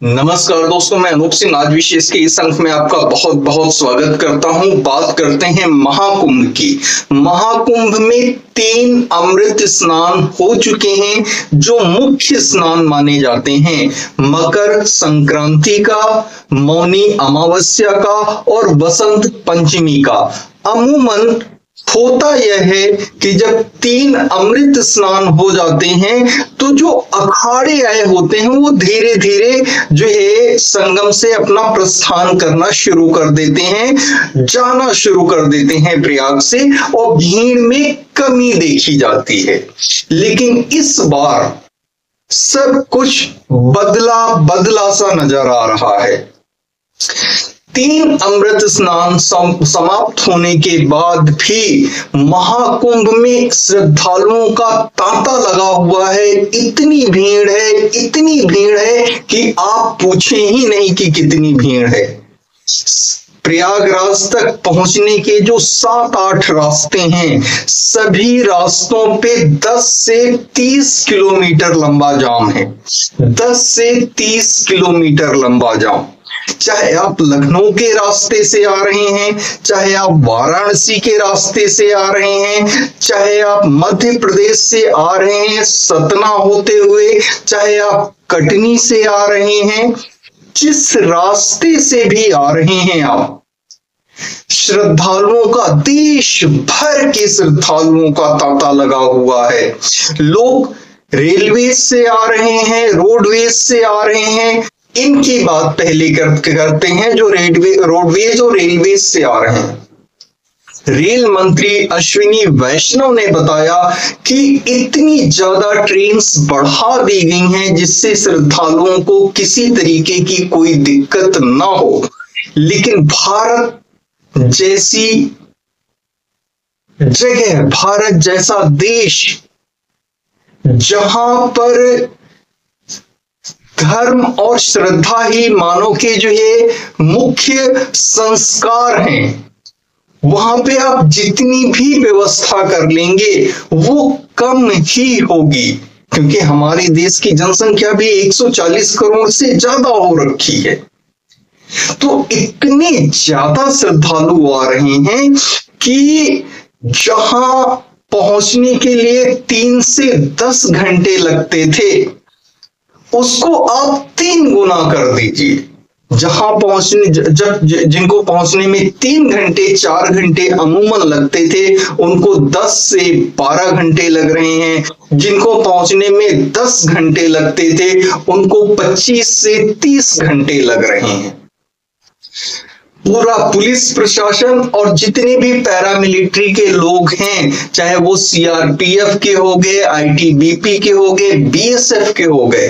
नमस्कार दोस्तों, मैं अनूप सिंह आज विशेष के इस अंक में आपका बहुत बहुत स्वागत करता हूं। बात करते हैं महाकुंभ की। महाकुंभ में 3 अमृत स्नान हो चुके हैं जो मुख्य स्नान माने जाते हैं। मकर संक्रांति का, मौनी अमावस्या का और बसंत पंचमी का। अमूमन होता यह है कि जब 3 अमृत स्नान हो जाते हैं तो जो अखाड़े आए होते हैं वो धीरे धीरे जो है संगम से अपना प्रस्थान करना शुरू कर देते हैं, जाना शुरू कर देते हैं प्रयाग से, और भीड़ में कमी देखी जाती है। लेकिन इस बार सब कुछ बदला बदला सा नजर आ रहा है। 3 अमृत स्नान समाप्त होने के बाद भी महाकुंभ में श्रद्धालुओं का तांता लगा हुआ है। इतनी भीड़ है कि आप पूछे ही नहीं कि कितनी भीड़ है। प्रयागराज तक पहुंचने के जो 7-8 रास्ते हैं, सभी रास्तों पे 10 से 30 किलोमीटर लंबा जाम है। 10 से 30 किलोमीटर लंबा जाम। चाहे आप लखनऊ के रास्ते से आ रहे हैं, चाहे आप वाराणसी के रास्ते से आ रहे हैं, चाहे आप मध्य प्रदेश से आ रहे हैं सतना होते हुए, चाहे आप कटनी से आ रहे हैं, जिस रास्ते से भी आ रहे हैं आप, श्रद्धालुओं का, देश भर के श्रद्धालुओं का तांता लगा हुआ है। लोग रेलवे से आ रहे हैं, रोडवेज से आ रहे हैं। इनकी बात पहले करते हैं जो रोडवेज और रेलवे से आ रहे हैं। रेल मंत्री अश्विनी वैष्णव ने बताया कि इतनी ज्यादा ट्रेन्स बढ़ा दी गई हैं जिससे श्रद्धालुओं को किसी तरीके की कोई दिक्कत ना हो। लेकिन भारत जैसी जगह, भारत जैसा देश जहां पर धर्म और श्रद्धा ही मानव के जो है मुख्य संस्कार हैं, वहां पे आप जितनी भी व्यवस्था कर लेंगे वो कम ही होगी, क्योंकि हमारे देश की जनसंख्या भी 140 करोड़ से ज्यादा हो रखी है। तो इतने ज्यादा श्रद्धालु आ रहे हैं कि जहां पहुंचने के लिए 3 से 10 घंटे लगते थे उसको आप 3 गुना कर दीजिए। जहां जिनको पहुंचने में 3 घंटे 4 घंटे अमूमन लगते थे उनको 10 से 12 घंटे लग रहे हैं। जिनको पहुंचने में 10 घंटे लगते थे उनको 25 से 30 घंटे लग रहे हैं। पूरा पुलिस प्रशासन और जितने भी पैरामिलिट्री के लोग हैं, चाहे वो सीआरपीएफ के हो गए, आईटीबीपी के हो गए, बीएसएफ के हो गए,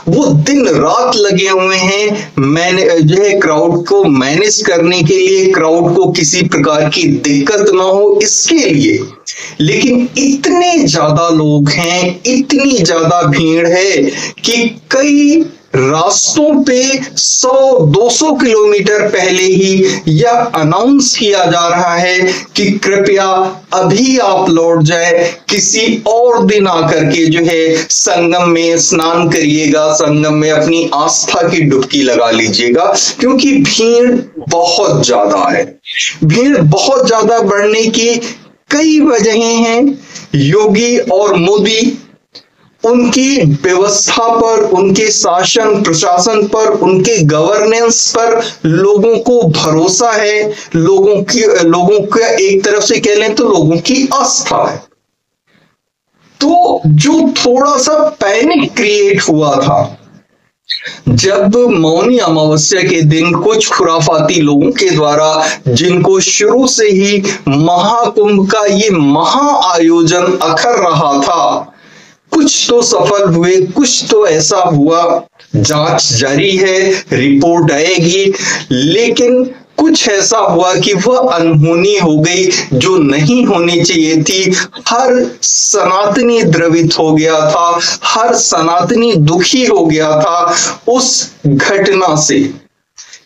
वो दिन रात लगे हुए हैं जो है क्राउड को मैनेज करने के लिए, क्राउड को किसी प्रकार की दिक्कत ना हो इसके लिए। लेकिन इतने ज्यादा लोग हैं, इतनी ज्यादा भीड़ है कि कई रास्तों पे 100-200 किलोमीटर पहले ही यह अनाउंस किया जा रहा है कि कृपया अभी आप लौट जाए, किसी और दिन आकर के जो है संगम में स्नान करिएगा, संगम में अपनी आस्था की डुबकी लगा लीजिएगा, क्योंकि भीड़ बहुत ज्यादा है। भीड़ बहुत ज्यादा बढ़ने की कई वजहें हैं। योगी और मोदी उनकी व्यवस्था पर, उनके शासन प्रशासन पर, उनके गवर्नेंस पर लोगों को भरोसा है। लोगों का एक तरफ से कह लें तो लोगों की आस्था है। तो जो थोड़ा सा पैनिक क्रिएट हुआ था जब मौनी अमावस्या के दिन कुछ खुराफाती लोगों के द्वारा, जिनको शुरू से ही महाकुंभ का ये महा आयोजन अखर रहा था, कुछ तो सफल हुए, कुछ तो ऐसा हुआ, जांच जारी है, रिपोर्ट आएगी, लेकिन कुछ ऐसा हुआ कि वह अनहोनी हो गई जो नहीं होनी चाहिए थी। हर सनातनी द्रवित हो गया था, हर सनातनी दुखी हो गया था उस घटना से।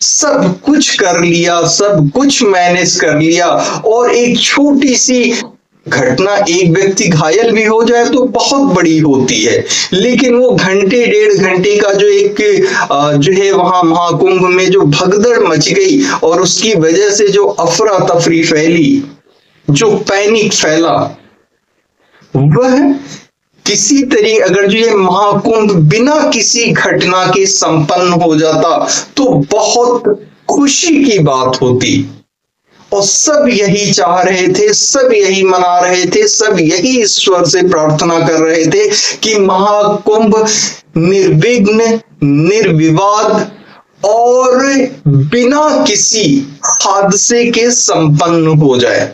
सब कुछ कर लिया, सब कुछ मैनेज कर लिया, और एक छोटी सी घटना एक व्यक्ति घायल भी हो जाए तो बहुत बड़ी होती है, लेकिन वो घंटे 1.5 घंटे का जो एक जो है वहां महाकुंभ में जो भगदड़ मच गई और उसकी वजह से जो अफरा तफरी फैली, जो पैनिक फैला, वह किसी तरीके अगर जो ये महाकुंभ बिना किसी घटना के संपन्न हो जाता तो बहुत खुशी की बात होती। और सब यही चाह रहे थे, सब यही मना रहे थे, सब यही ईश्वर से प्रार्थना कर रहे थे कि महाकुंभ निर्विघ्न, निर्विवाद और बिना किसी हादसे के संपन्न हो जाए।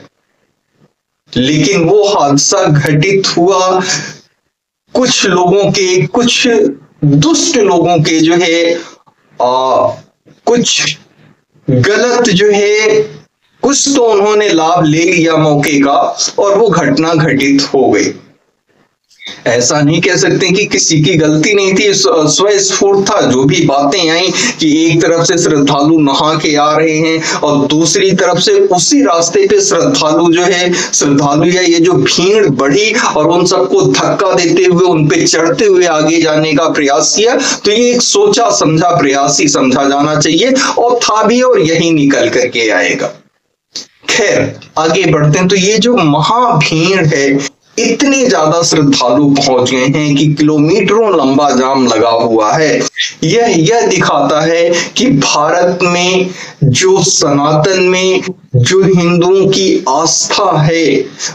लेकिन वो हादसा घटित हुआ कुछ लोगों के, कुछ दुष्ट लोगों के जो है कुछ गलत जो है कुछ तो उन्होंने लाभ ले लिया मौके का और वो घटना घटित हो गई। ऐसा नहीं कह सकते कि किसी की गलती नहीं थी, स्वस्फूर्त था। जो भी बातें आई कि एक तरफ से श्रद्धालु नहा के आ रहे हैं और दूसरी तरफ से उसी रास्ते पे श्रद्धालु या ये जो भीड़ बढ़ी और उन सबको धक्का देते हुए उन पे चढ़ते हुए आगे जाने का प्रयास किया, तो ये एक सोचा समझा प्रयास ही समझा जाना चाहिए और था भी, और यही निकल करके आएगा। खैर आगे बढ़ते हैं। तो ये जो महाभीड़ है, इतने ज्यादा श्रद्धालु पहुंच गए हैं कि किलोमीटरों लंबा जाम लगा हुआ है। यह दिखाता है कि भारत में जो सनातन में जो हिंदुओं की आस्था है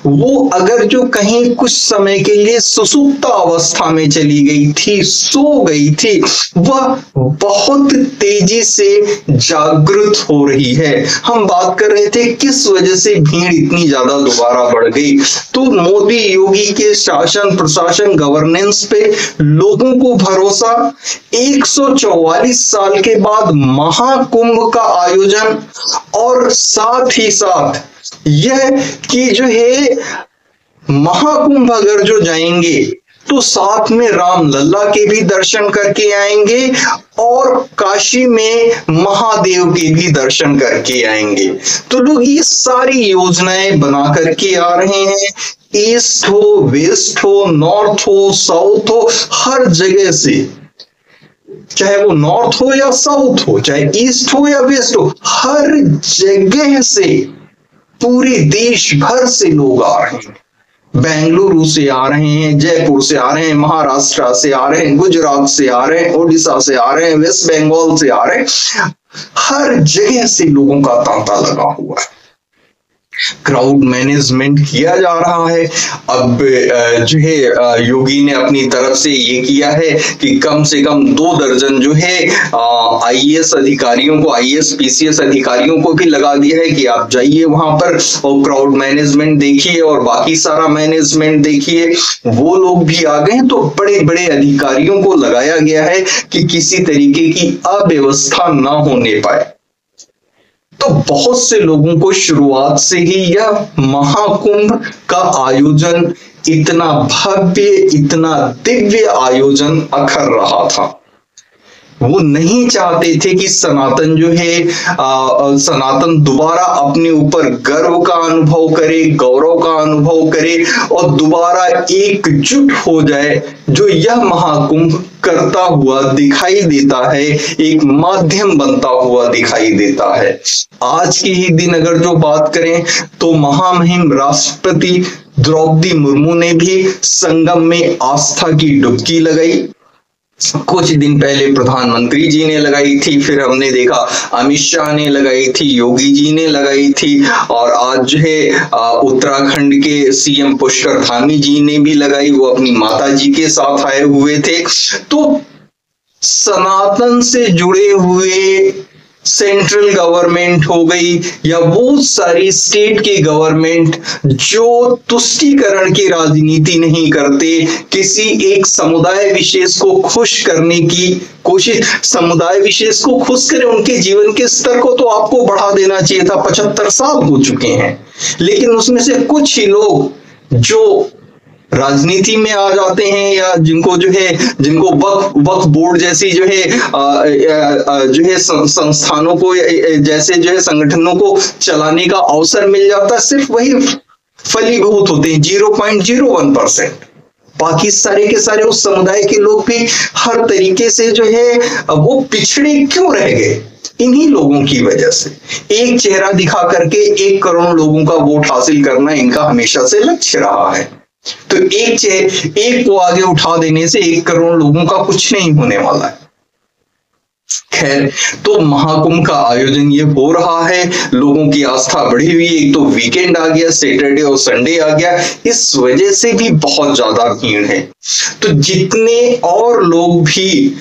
वो अगर जो कहीं कुछ समय के लिए सुसुप्त अवस्था में चली गई थी, सो गई थी, वह बहुत तेजी से जागृत हो रही है। हम बात कर रहे थे किस वजह से भीड़ इतनी ज्यादा दोबारा बढ़ गई, तो मोदी योगी के शासन प्रशासन गवर्नेंस पे लोगों को भरोसा, 144 साल के बाद महाकुंभ का आयोजन, और साथ ही साथ यह कि जो है महाकुंभ अगर जो जाएंगे तो साथ में राम लल्ला के भी दर्शन करके आएंगे और काशी में महादेव के भी दर्शन करके आएंगे। तो लोग ये सारी योजनाएं बना करके आ रहे हैं, ईस्ट हो, वेस्ट हो, नॉर्थ हो, साउथ हो, हर जगह से, चाहे वो नॉर्थ हो या साउथ हो, चाहे ईस्ट हो या वेस्ट हो, हर जगह से पूरे देश भर से लोग आ रहे हैं। बेंगलुरु से आ रहे हैं, जयपुर से आ रहे हैं, महाराष्ट्र से आ रहे हैं, गुजरात से आ रहे हैं, ओडिशा से आ रहे हैं, वेस्ट बंगाल से आ रहे हैं, हर जगह से लोगों का तांता लगा हुआ है। क्राउड मैनेजमेंट किया जा रहा है। अब जो है योगी ने अपनी तरफ से ये किया है कि कम से कम 2 दर्जन जो है आईएएस अधिकारियों को, आईएएस पीसीएस अधिकारियों को भी लगा दिया है कि आप जाइए वहां पर और क्राउड मैनेजमेंट देखिए और बाकी सारा मैनेजमेंट देखिए। वो लोग भी आ गए हैं, तो बड़े बड़े अधिकारियों को लगाया गया है कि किसी तरीके की अव्यवस्था ना होने पाए। तो बहुत से लोगों को शुरुआत से ही यह महाकुंभ का आयोजन इतना भव्य, इतना दिव्य आयोजन अखर रहा था। वो नहीं चाहते थे कि सनातन जो है सनातन दोबारा अपने ऊपर गर्व का अनुभव करे, गौरव का अनुभव करे और दोबारा एकजुट हो जाए। जो यह महाकुंभ करता हुआ दिखाई देता है, एक माध्यम बनता हुआ दिखाई देता है। आज के ही दिन अगर जो बात करें तो महामहिम राष्ट्रपति द्रौपदी मुर्मू ने भी संगम में आस्था की डुबकी लगाई। कुछ दिन पहले प्रधानमंत्री जी ने लगाई थी, फिर हमने देखा अमित शाह ने लगाई थी, योगी जी ने लगाई थी, और आज जो है उत्तराखंड के सीएम पुष्कर धामी जी ने भी लगाई। वो अपनी माता जी के साथ आए हुए थे। तो सनातन से जुड़े हुए सेंट्रल गवर्नमेंट हो गई या बहुत सारी स्टेट के गवर्नमेंट जो तुष्टीकरण की राजनीति नहीं करते, किसी एक समुदाय विशेष को खुश करने की कोशिश, समुदाय विशेष को खुश करें, उनके जीवन के स्तर को तो आपको बढ़ा देना चाहिए था। 75 साल हो चुके हैं, लेकिन उसमें से कुछ ही लोग जो राजनीति में आ जाते हैं या जिनको जो है, जिनको वक्फ बोर्ड जैसी जो है संस्थानों को जैसे जो है संगठनों को चलाने का अवसर मिल जाता है, सिर्फ वही फलीभूत होते हैं 0.01%। बाकी सारे के सारे उस समुदाय के लोग भी हर तरीके से जो है वो पिछड़े क्यों रह गए? इन्हीं लोगों की वजह से। एक चेहरा दिखा करके 1 करोड़ लोगों का वोट हासिल करना इनका हमेशा से लक्ष्य रहा है। तो एक को आगे उठा देने से 1 करोड़ लोगों का कुछ नहीं होने वाला है। खैर, तो महाकुंभ का आयोजन ये हो रहा है, लोगों की आस्था बढ़ी हुई। एक तो वीकेंड आ गया, सैटरडे और संडे आ गया, इस वजह से भी बहुत ज्यादा भीड़ है। तो जितने और लोग भी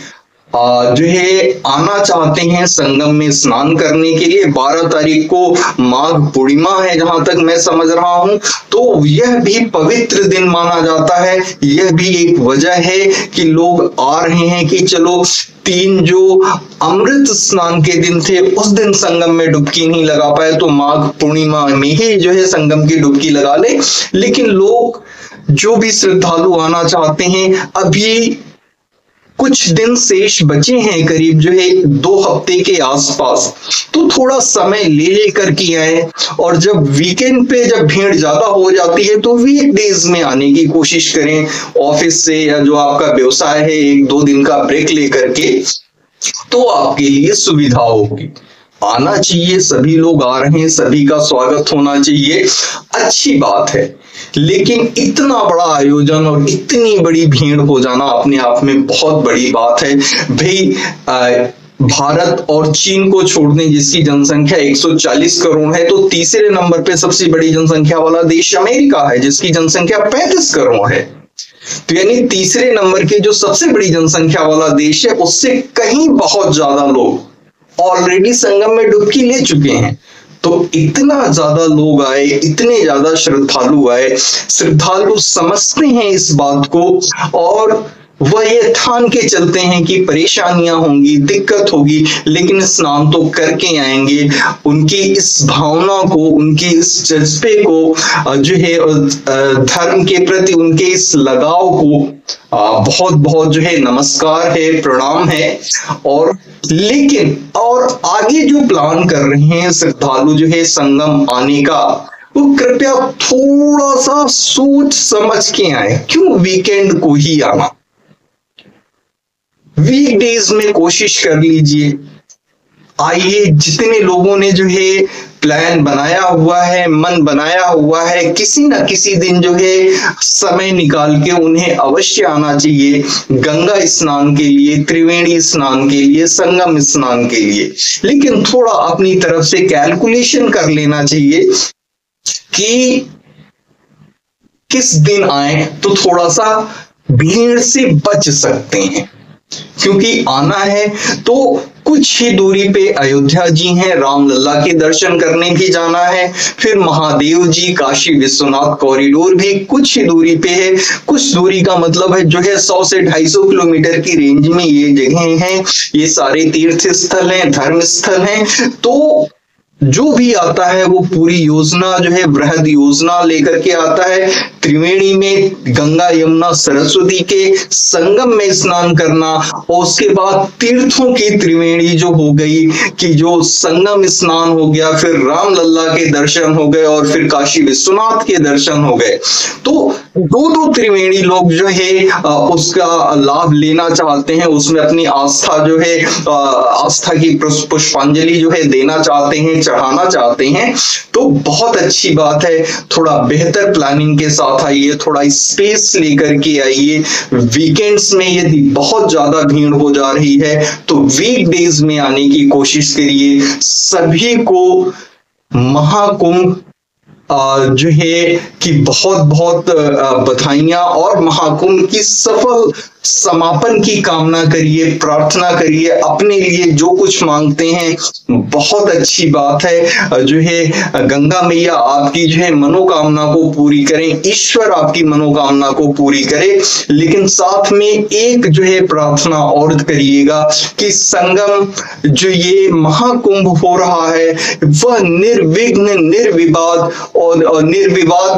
जो है आना चाहते हैं संगम में स्नान करने के लिए, 12 तारीख को माघ पूर्णिमा है जहां तक मैं समझ रहा हूं, तो यह भी पवित्र दिन माना जाता है। यह भी एक वजह है कि लोग आ रहे हैं कि चलो 3 जो अमृत स्नान के दिन थे उस दिन संगम में डुबकी नहीं लगा पाए, तो माघ पूर्णिमा में ही जो है संगम की डुबकी लगा ले। लेकिन लोग जो भी श्रद्धालु आना चाहते हैं, अभी कुछ दिन शेष बचे हैं, करीब जो है 2 हफ्ते के आसपास, तो थोड़ा समय ले लेकर के आए। और जब वीकेंड पे जब भीड़ ज्यादा हो जाती है तो वीकडेज में आने की कोशिश करें, ऑफिस से या जो आपका व्यवसाय है 1-2 दिन का ब्रेक लेकर के, तो आपके लिए सुविधा होगी। आना चाहिए, सभी लोग आ रहे हैं, सभी का स्वागत होना चाहिए, अच्छी बात है। लेकिन इतना बड़ा आयोजन और इतनी बड़ी भीड़ हो जाना अपने आप में बहुत बड़ी बात है भाई। भारत और चीन को छोड़ दें जिसकी जनसंख्या 140 करोड़ है, तो तीसरे नंबर पे सबसे बड़ी जनसंख्या वाला देश अमेरिका है जिसकी जनसंख्या 35 करोड़ है। तो यानी तीसरे नंबर के जो सबसे बड़ी जनसंख्या वाला देश है उससे कहीं बहुत ज्यादा लोग ऑलरेडी संगम में डुबकी ले चुके हैं। तो इतना ज्यादा लोग आए, इतने ज्यादा श्रद्धालु आए, श्रद्धालु समझते हैं इस बात को और वह ये ठान के चलते हैं कि परेशानियां होंगी, दिक्कत होगी, लेकिन स्नान तो करके आएंगे। उनकी इस भावना को, उनकी इस जज्बे को जो है धर्म के प्रति उनके इस लगाव को बहुत बहुत जो है नमस्कार है, प्रणाम है। और लेकिन और आगे जो प्लान कर रहे हैं श्रद्धालु जो है संगम आने का, वो कृपया थोड़ा सा सोच समझ के आए। क्यों वीकेंड को ही आना? वीकडेज में कोशिश कर लीजिए। आइए, जितने लोगों ने जो है प्लान बनाया हुआ है, मन बनाया हुआ है, किसी ना किसी दिन जो है समय निकाल के उन्हें अवश्य आना चाहिए गंगा स्नान के लिए, त्रिवेणी स्नान के लिए, संगम स्नान के लिए। लेकिन थोड़ा अपनी तरफ से कैलकुलेशन कर लेना चाहिए कि किस दिन आए तो थोड़ा सा भीड़ से बच सकते हैं। क्योंकि आना है तो कुछ ही दूरी पे अयोध्या जी हैं, रामलला के दर्शन करने भी जाना है, फिर महादेव जी, काशी विश्वनाथ कॉरिडोर भी कुछ ही दूरी पे है। कुछ दूरी का मतलब है जो है 100 से 250 किलोमीटर की रेंज में ये जगह हैं, ये सारे तीर्थ स्थल हैं, धर्म स्थल हैं। तो जो भी आता है वो पूरी योजना जो है बृहद योजना लेकर के आता है। त्रिवेणी में गंगा यमुना सरस्वती के संगम में स्नान करना, और उसके बाद तीर्थों की त्रिवेणी जो हो गई कि जो संगम स्नान हो गया, फिर रामलला के दर्शन हो गए और फिर काशी विश्वनाथ के दर्शन हो गए। तो 2-2 त्रिवेणी लोग जो है उसका लाभ लेना चाहते हैं, उसमें अपनी आस्था जो है आस्था की पुष्पांजलि जो है देना चाहते हैं, चढ़ाना चाहते हैं। तो बहुत अच्छी बात है, थोड़ा बेहतर प्लानिंग के साथ आइए, थोड़ा स्पेस लेकर के आइए। वीकेंड्स में यदि बहुत ज्यादा भीड़ हो जा रही है तो वीकडेज में आने की कोशिश करिए। सभी को महाकुंभ जो है कि बहुत बहुत बधाइयां और महाकुंभ की सफल समापन की कामना करिए, प्रार्थना करिए, अपने लिए जो कुछ मांगते हैं। बहुत अच्छी बात है जो है गंगा मैया आपकी जो है मनोकामना को पूरी करें, ईश्वर आपकी मनोकामना को पूरी करे। लेकिन साथ में एक जो है प्रार्थना और करिएगा कि संगम जो ये महाकुंभ हो रहा है वह निर्विघ्न, निर्विवाद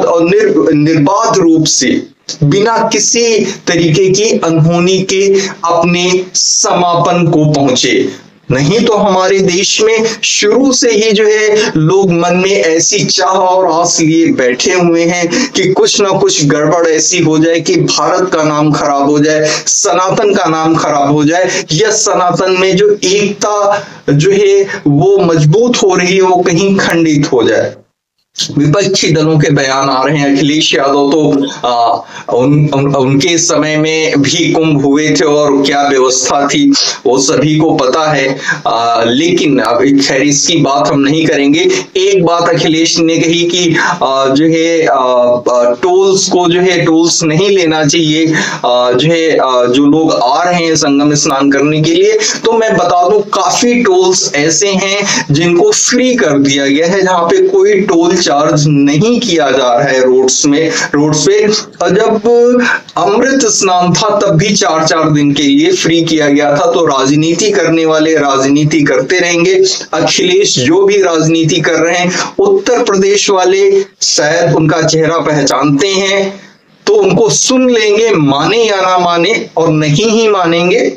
और निर्बाध रूप से, बिना किसी तरीके की अनहोनी के अपने समापन को पहुंचे। नहीं तो हमारे देश में शुरू से ही जो है लोग मन में ऐसी चाह और आस लिए बैठे हुए हैं कि कुछ ना कुछ गड़बड़ ऐसी हो जाए कि भारत का नाम खराब हो जाए, सनातन का नाम खराब हो जाए, या सनातन में जो एकता जो है वो मजबूत हो रही है वो कहीं खंडित हो जाए। विपक्षी दलों के बयान आ रहे हैं। अखिलेश यादव तो उनके समय में भी कुंभ हुए थे और क्या व्यवस्था थी वो सभी को पता है। लेकिन अब खैर इसकी बात हम नहीं करेंगे। एक बात अखिलेश ने कही कि जो है टोल्स को जो है टोल्स नहीं लेना चाहिए जो है जो लोग आ रहे हैं संगम स्नान करने के लिए। तो मैं बता दूं काफी टोल्स ऐसे हैं जिनको फ्री कर दिया गया है, जहां पे कोई टोल चार्ज नहीं किया जा रहा है रोड्स पे। और जब अमृत स्नान था तब भी 4-4 दिन के लिए फ्री किया गया था। तो राजनीति करने वाले राजनीति करते रहेंगे। अखिलेश जो भी राजनीति कर रहे हैं, उत्तर प्रदेश वाले शायद उनका चेहरा पहचानते हैं तो उनको सुन लेंगे, माने या ना माने, और नहीं ही मानेंगे,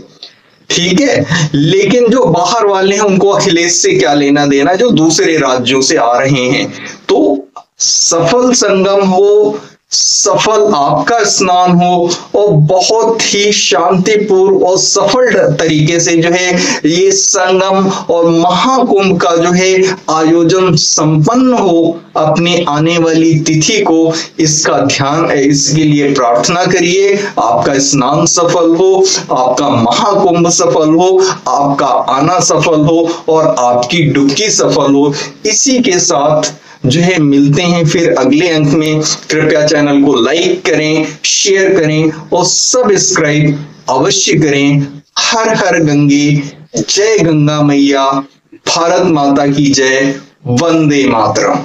ठीक है। लेकिन जो बाहर वाले हैं उनको अखिलेश से क्या लेना देना, जो दूसरे राज्यों से आ रहे हैं। तो सफल संगम हो, सफल आपका स्नान हो, और बहुत ही शांतिपूर्ण और सफल तरीके से जो है ये संगम और महाकुंभ का जो है आयोजन संपन्न हो अपने आने वाली तिथि को। इसका ध्यान, इसके लिए प्रार्थना करिए। आपका स्नान सफल हो, आपका महाकुंभ सफल हो, आपका आना सफल हो और आपकी डुबकी सफल हो। इसी के साथ जो है मिलते हैं फिर अगले अंक में। कृपया चैनल को लाइक करें, शेयर करें और सब्सक्राइब अवश्य करें। हर हर गंगे, जय गंगा मैया, भारत माता की जय, वंदे मातरम।